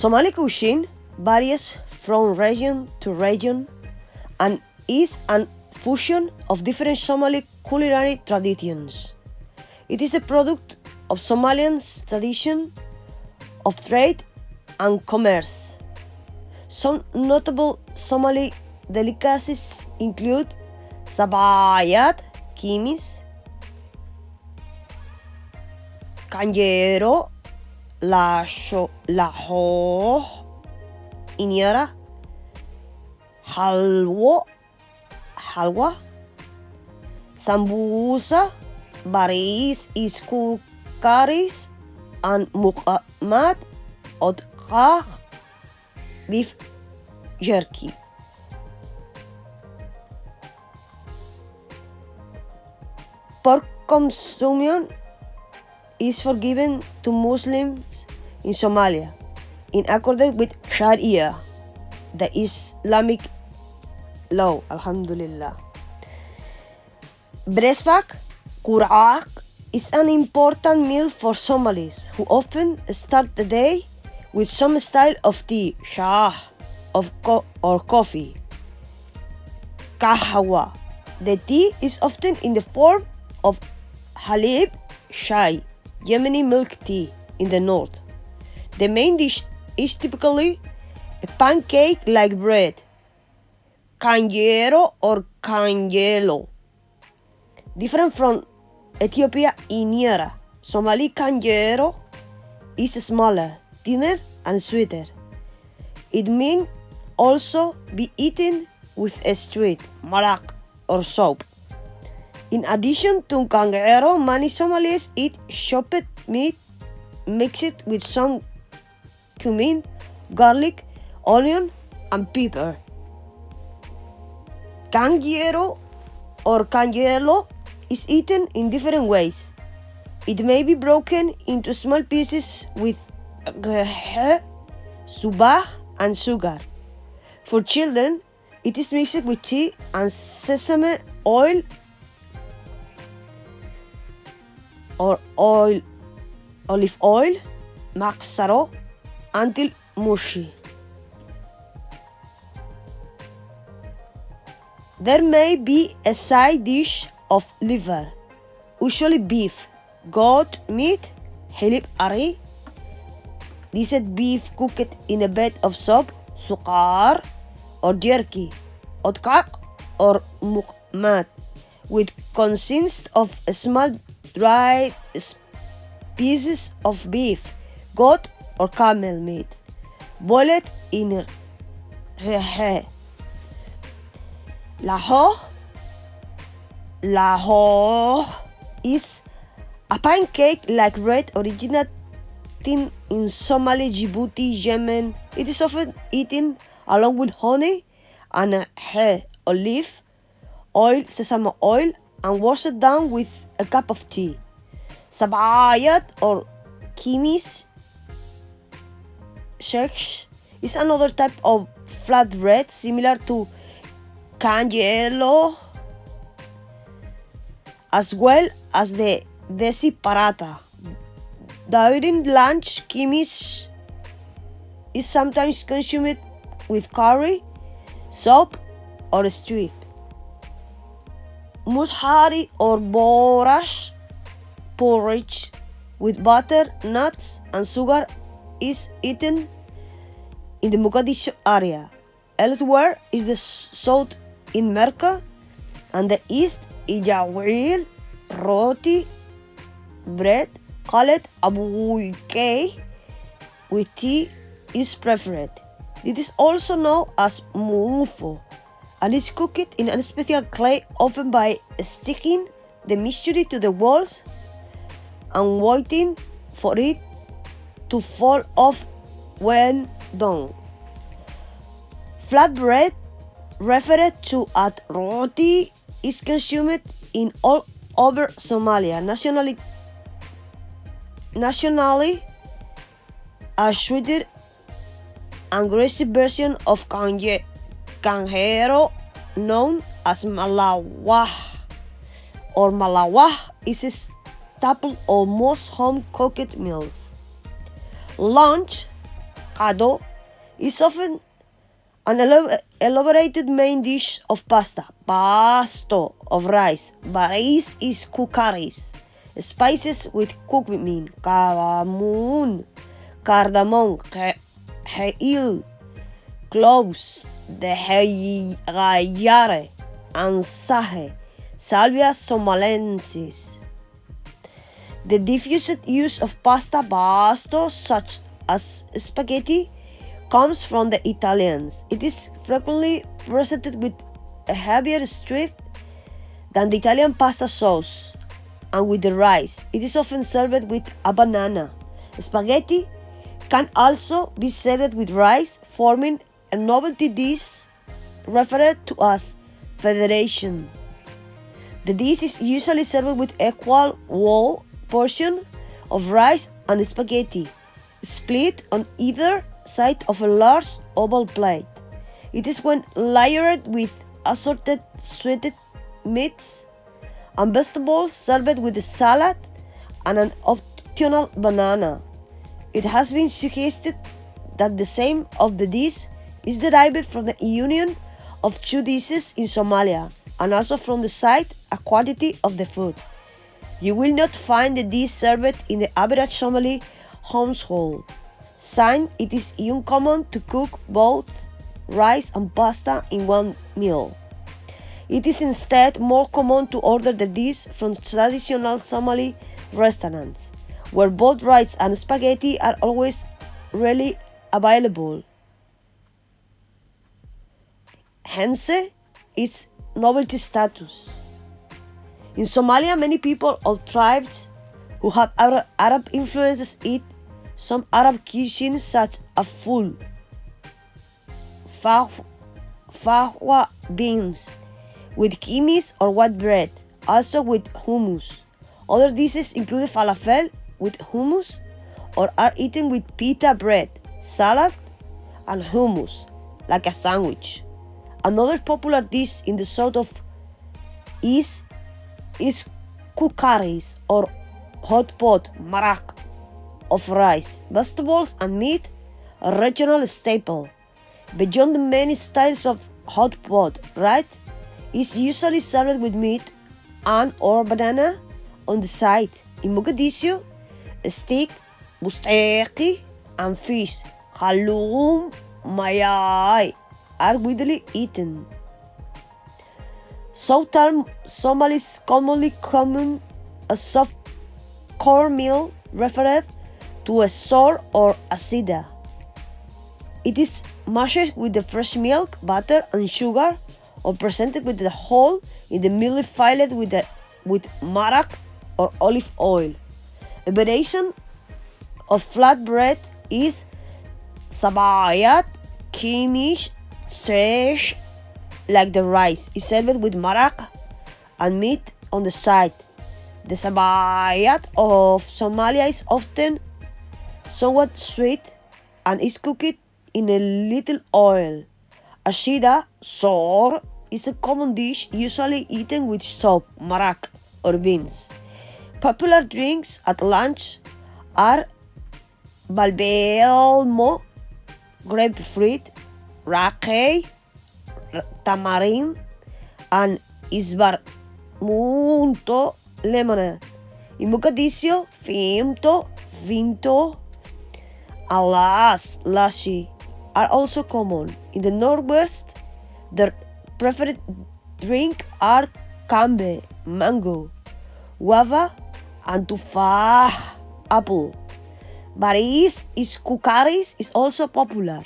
Somali cuisine varies from region to region and is a fusion of different Somali culinary traditions. It is a product of Somaliland's tradition of trade and commerce. Some notable Somali delicacies include sabayat, kimis, kanjero, laho, inyara, halwa, sambusa, baris, iskukaris, and muqamat, odqaq, beef jerky. Pork consumption is forbidden to Muslims in Somalia, in accordance with Sharia, the Islamic law. Alhamdulillah. Breakfast, qur'aq, is an important meal for Somalis who often start the day with some style of tea, shah, or coffee. Kahwa. The tea is often in the form of halib, shai, Yemeni milk tea in the north. The main dish is typically a pancake like bread, kanjero or kanjelo. Different from Ethiopia inyara, Somali kanjero is smaller, thinner, and sweeter. It may also be eaten with a stewed maraq or soup. In addition to kanjero, many Somalis eat chopped meat mixed with some cumin, garlic, onion, and pepper. Kanjero or kanjelo is eaten in different ways. It may be broken into small pieces with subah, and sugar. For children, it is mixed with tea and sesame oil or olive oil, maksaro, until mushy. There may be a side dish of liver, usually beef, goat meat, hilib ari. This is beef cooked in a bed of soup, sukar, or jerky, odqaq, or muqmat, which consists of small dried pieces of beef, goat, or camel meat, boiled in Laho is a pancake like bread originating in Somali, Djibouti, Yemen. It is often eaten along with honey and olive oil, sesame oil, and washed down with a cup of tea. Sabayat or kimis sheikh is another type of flatbread similar to kanjelo, as well as the desi paratha. During lunch, kimis is sometimes consumed with curry, soup, or stew. Mushari or borash porridge with butter, nuts, and sugar is eaten in the Mogadishu area. Elsewhere is the south in Merka, and the east is jawil, roti, bread called abuike, with tea is preferred. It is also known as mufo, and is cooked in a special clay, often by sticking the mixture to the walls and waiting for it to fall off when done. Flatbread, referred to as roti, is consumed in all over Somalia. Nationally, a sweeter and aggressive version of kanjero, known as malawah or malawah, is a staple of most home-cooked meals. Lunch Qado is often an elaborated main dish of pasta, pasto of rice. Baris is kukaris, spices with cumin, cardamom, heil, cloves, the heyare, and sahe, Salvia somalensis. The diffused use of pasta pasto, such as spaghetti, comes from the Italians. It is frequently presented with a heavier strip than the Italian pasta sauce, and with the rice. It is often served with a banana. Spaghetti can also be served with rice, forming a novelty dish referred to as federation. The dish is usually served with equal portion of rice and spaghetti, split on either side of a large oval plate. It is when layered with assorted sweetened meats and vegetables, served with a salad and an optional banana. It has been suggested that the name of the dish is derived from the union of two dishes in Somalia, and also from the size and quantity of the food. You will not find the dish served in the average Somali household, since it is uncommon to cook both rice and pasta in one meal. It is instead more common to order the dish from traditional Somali restaurants, where both rice and spaghetti are always readily available. Hence, its novelty status. In Somalia, many people of tribes who have Arab influences eat some Arab cuisines such as ful, fahwa beans, with kimis or white bread, also with hummus. Other dishes include falafel with hummus, or are eaten with pita bread, salad, and hummus, like a sandwich. Another popular dish in the south of is kukaris, or hot pot marak of rice, vegetables, and meat, a regional staple. Beyond the many styles of hot pot, right, is usually served with meat and or banana on the side. In Mogadishu, steak, busteki, and fish, halloum, mayai, are widely eaten. Southern Somalis commonly consume a soft cornmeal referred to a sor or asida. It is mashed with the fresh milk, butter, and sugar, or presented with the whole in the middle filled with marak or olive oil. A variation of flatbread is sabayat, kimish, sesh, like the rice, is served with marak and meat on the side. The sabayat of Somalia is often somewhat sweet and is cooked in a little oil. Ashida, sor, is a common dish usually eaten with soup, marak, or beans. Popular drinks at lunch are balbelmo, grapefruit, rake, tamarind, and isbarmunto, lemonade. In Mogadishu, finto, alas, lassi are also common. In the northwest, their preferred drink are cambe, mango, guava, and tufah, apple. Baris is kukaris is also popular.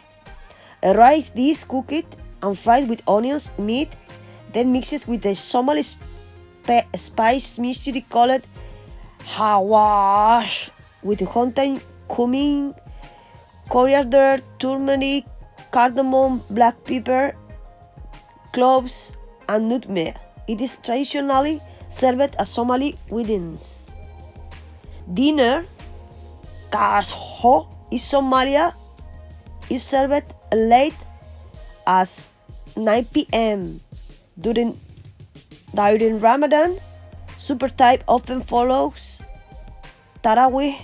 A rice dish cooked and fried with onions, meat, then mixed with a Somali spice mixture called hawash, with contain cumin, coriander, turmeric, cardamom, black pepper, cloves, and nutmeg. It is traditionally served as Somali weddings. Dinner, kasho, in Somalia is served late as 9 p.m. During Ramadan, supper type often follows Tarawih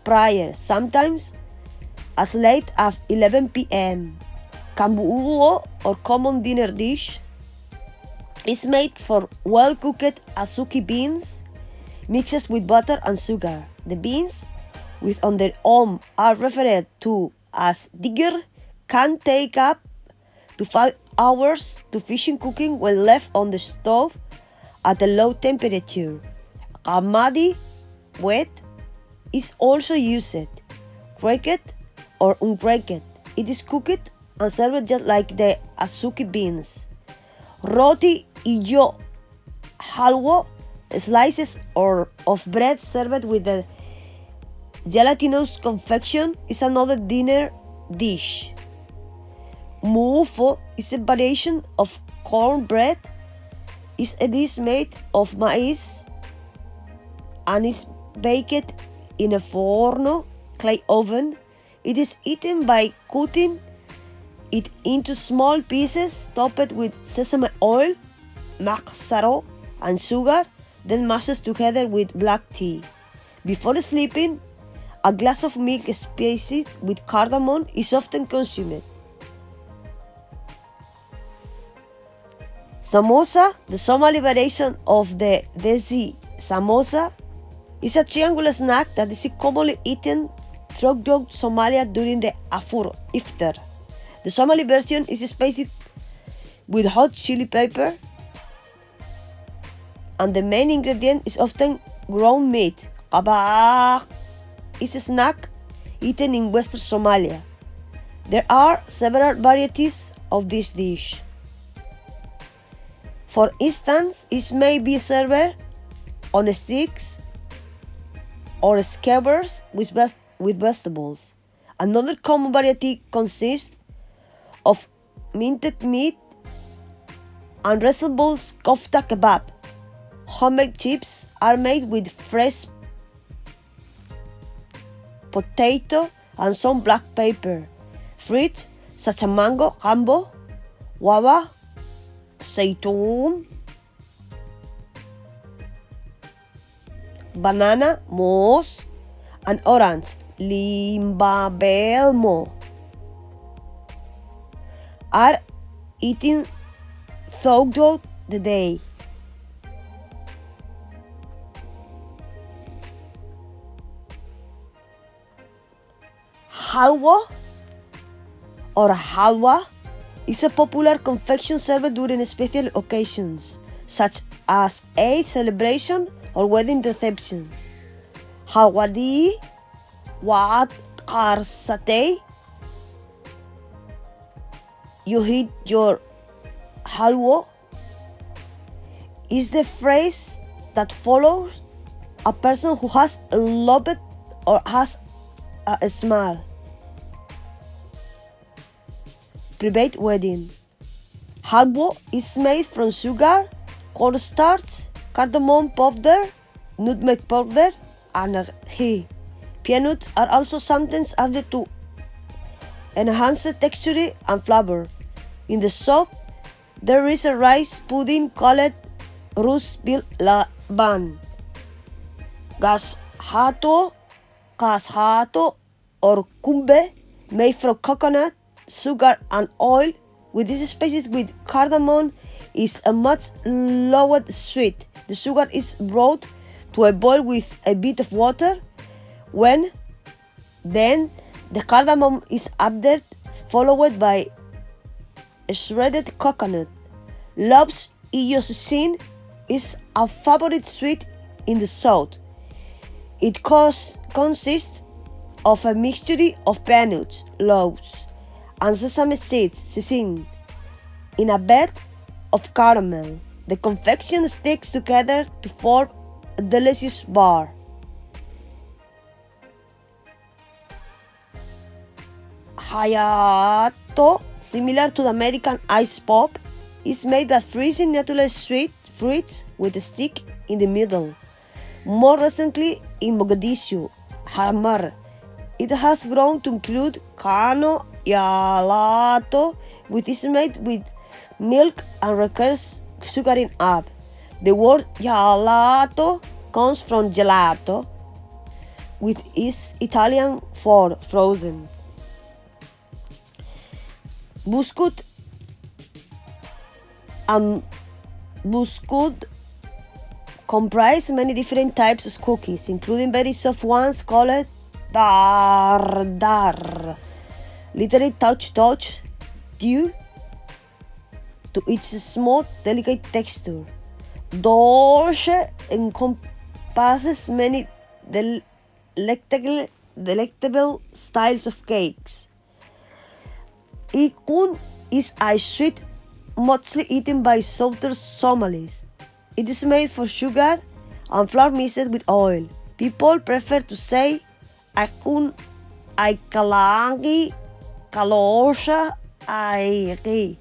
prayer. Sometimes as late as 11 p.m. Kambuuo, or common dinner dish, is made for well-cooked azuki beans mixed with butter and sugar. The beans, which on their own are referred to as digger, can take up to 5 hours to finish cooking when left on the stove at a low temperature. Kamadi wet is also used, cracked or uncracked. It is cooked and served just like the azuki beans. Roti iyo halwa, slices of bread served with a gelatinous confection, is another dinner dish. Muufo is a variation of cornbread. It's a dish made of maize and is baked in a forno clay oven. It is eaten by cutting it into small pieces topped with sesame oil, maksaro, and sugar, then mashed together with black tea. Before sleeping, a glass of milk spiced with cardamom is often consumed. Samosa, the Somali variation of the desi samosa, is a triangular snack that is commonly eaten throughout Somalia during the iftar. The Somali version is spiced with hot chili pepper, and the main ingredient is often ground meat. Kabak is a snack eaten in western Somalia. There are several varieties of this dish. For instance, it may be served on sticks or skewers with vegetables. Another common variety consists of minted meat and resembles kofta kebab. Homemade chips are made with fresh potato and some black pepper. Fruits such as mango, gambo, guava, zaytun, banana, moss, and orange, limbabelmo, are eaten throughout the day. Halwa or halwa is a popular confection served during special occasions, such as Eid celebration or wedding receptions. Halwadi, wat karsate, you hit your halwa, is the phrase that follows a person who has loved or has a smile. Private wedding. Halwa is made from sugar, cornstarch, cardamom powder, nutmeg powder, and ghee. Peanuts are also sometimes added to enhance the texture and flavor. In the soup, there is a rice pudding called rus bil laban, gashato, or kumbe, made from coconut, sugar, and oil. With these spices with cardamom is a much lower sweet. The sugar is brought to a boil with a bit of water. Then the cardamom is added, followed by a shredded coconut. Lob's iyosine is a favorite sweet in the south. It consists of a mixture of peanuts, loaves, and sesame seeds in a bed of caramel. The confection sticks together to form a delicious bar. Hayato, similar to the American ice pop, is made by freezing natural sweet fruits with a stick in the middle. More recently, in Mogadishu, Hamar, it has grown to include Kano Yalato, which is made with milk and requires sugaring up. The word Yalato comes from gelato, which is Italian for frozen. Buskut and buskut comprise many different types of cookies, including very soft ones called dar, literally touch, due to its smooth, delicate texture. Dolce encompasses many delectable styles of cakes. Ikun is a sweet mostly eaten by southern Somalis. It is made from sugar and flour mixed with oil. People prefer to say Akun, Aikalangi, Kalosha, Aiki.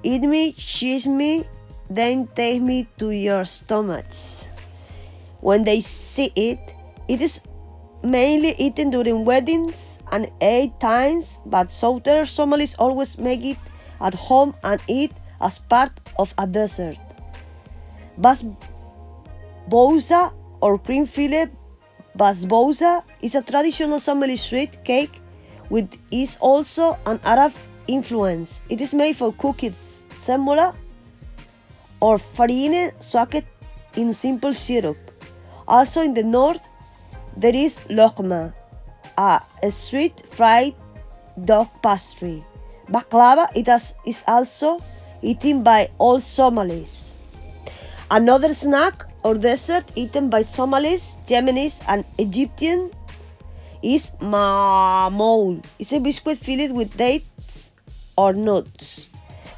Eat me, cheese me, then take me to your stomachs. When they see it, it is mainly eaten during weddings and 8 times, but southern Somalis always make it at home and eat as part of a dessert. Basbousa or cream fillet basbousa is a traditional Somali sweet cake which is also an Arab influence. It is made from cooked semolina or farine soaked in simple syrup. Also in the north, there is lokma, a sweet fried dough pastry. Baklava is also eaten by all Somalis. Another snack or dessert eaten by Somalis, Yemenis, and Egyptians is mamoul. It's a biscuit filled with dates or nuts.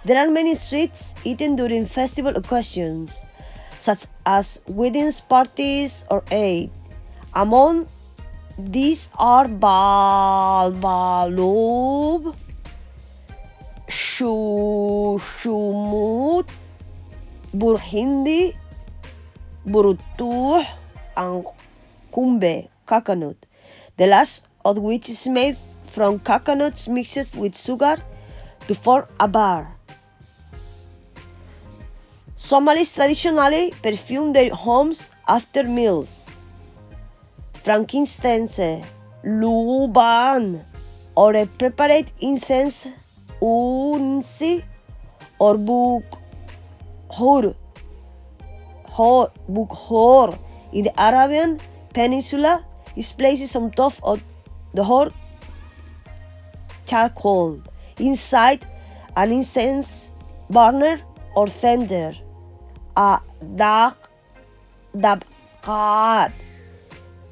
There are many sweets eaten during festival occasions, such as weddings, parties, or Eid. Among these are balbalub, shumut, burhindi, burutuh, and kumbe, coconut, the last of which is made from coconuts mixed with sugar to form a bar. Somalis traditionally perfume their homes after meals. Frankincense, luban, or a prepared incense, unsi, or bukhor in the Arabian Peninsula is placed on top of the hot charcoal inside an incense burner or tender. A dabqat.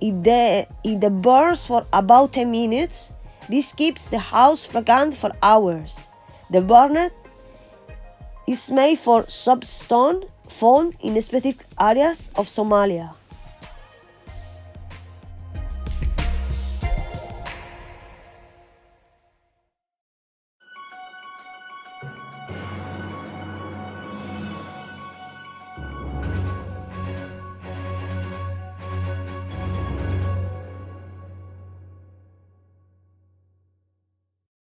It burns for about 10 minutes. This keeps the house fragrant for hours. The burner is made for soapstone found in specific areas of Somalia.